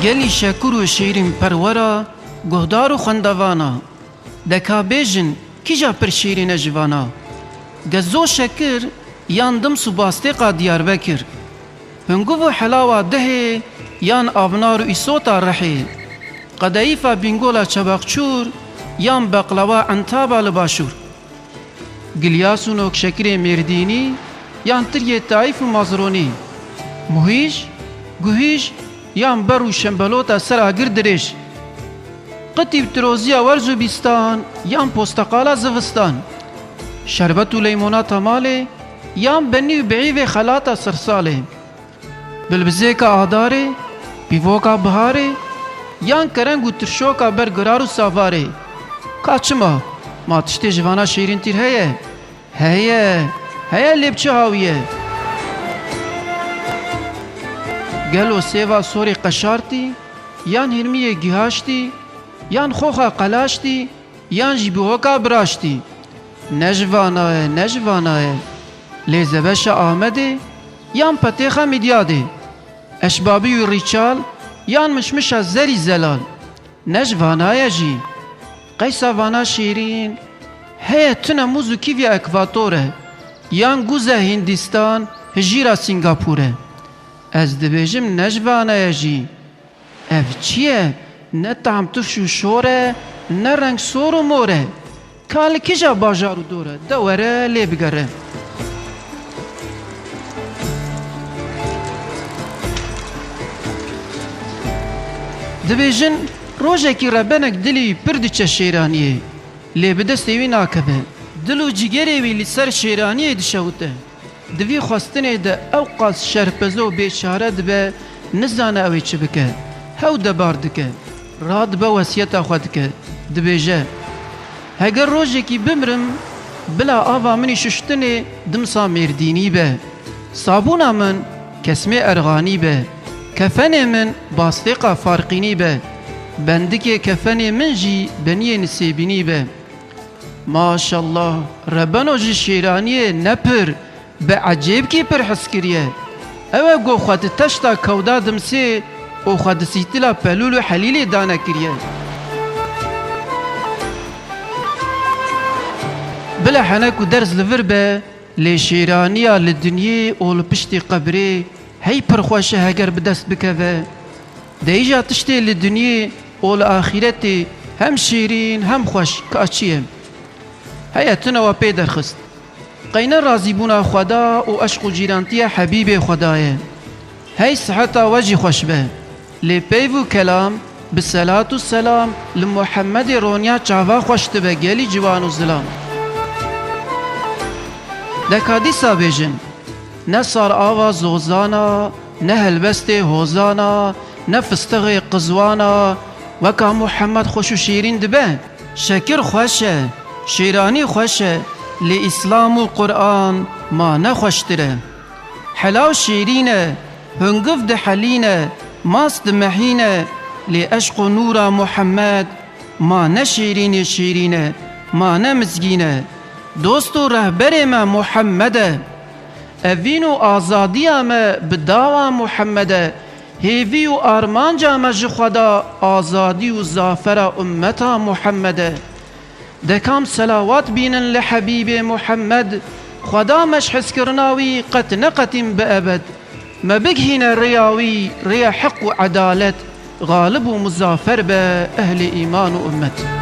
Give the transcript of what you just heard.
گلی شکر و شیرین پرورا گهدار و خندوانا دکا بیجن کیجا پر شیرین جوانا گزو شکر یاندم سباسته قا دیار بکر هنگو و حلاوه ده یان آبنار و ایسوتا رحی قدایفا بینگولا چباقچور یان بقلوا انتابا لباشور گلیاسو نوک شکر مردینی یان تریه تایف و مازرونی مهیش گوهیش یان برو شنبلوتا سر آگر درش قطیب تروزیا ورزو بیستان یان پوستقالا زوستان شربت و لیموناتا ماله یان بنی و بعیو خلاتا سرساله بلبزه کا آداره پیوو کا بهاره یان کرنگ و ترشوکا برگرار و ساواره کاچما ما تشتی جوانا شیرین تیر هیه لیبچه هاویه گلو سیوا سوری قشارتی یان هرمی گیهاشتی یان خوخا قلاشتی یان جیبوهوکا براشتی نجوانای لیزبش آمده یان پتیخا میدیاده اشبابی و ریچال یان مشمش از زری زلال نجوانای جی قیسا وانا شیرین هی تنه موزو کیویا اکواتوره یان گوزه هندستان هجیرا سنگاپوره از دبیجم نجوانای جی اف چیه نه طعم تفش و شوره نه رنگ سور و موره کال کجا باجارو دوره دوره لی بگره دبیجن روژه ربنک دلی پرد چه شیرانیه لی بدسته وی ناکبه دلو جگره وی لسر شیرانیه دشوته دوی خواستنه ده اوقاس شرپزو بیچاره دبه نزانه اوی چه بکه هاو دبار دکه راد به وسیعتا خود که دبیجه هگر روژه کی بمرم بلا آوا منی ششتنه دمسا مردینی به صابونا من کسمه ارغانی به کفن من باستقا فارقینی به بندکی کفن من جی بنی نسیبینی به ماشالله ربانو جی شیرانیه نپر به عجیب کی پر حس کریه اوه گو خود تشتا کودا دمسی او خود سیتلا پلول و حلیل دانا کریه بلا حنک و درز لور به لی شیرانیا لدنیه او لپشتی قبره هی پرخوشه هگر بدست بکوه دیجا تشتی لدنیه او لآخرتی هم شیرین هم خوش کاچیه هی تنوا پی درخست قینه رازی بونا خدا و عشق و جیرانتی حبیب خدایه هی صحتا وجی خوش به لی پیو کلام بالصلاة والسلام لمحمد رونیا چاوا خوشت به گلی جوان و ظلام دکادی سابیجن نه سار آوا زوزانا نه هلبست هوزانا نه فستغ قزوانا وکا محمد خوش و شیرین دبه شکر خوشه شیرانی خوشه لی اسلام و قرآن ما نخوشتره حلاو شیرینه هنگف ده حلینه ماست محینه لی عشق و نور محمد ما نشیرین شیرینه ما نمزگینه دوست و رهبر ما محمده اوین و آزادی ما بداوا محمده هیوی و آرمانجا مج خدا آزادی و زافر امتا محمده دکام صلوات بینن لحبیب محمد خدا مش حس کرناوی قط نقتیم بأبد ما بگهین ریاوی ریا حق و عدالت غالب و مزافر به اهل ایمان و امت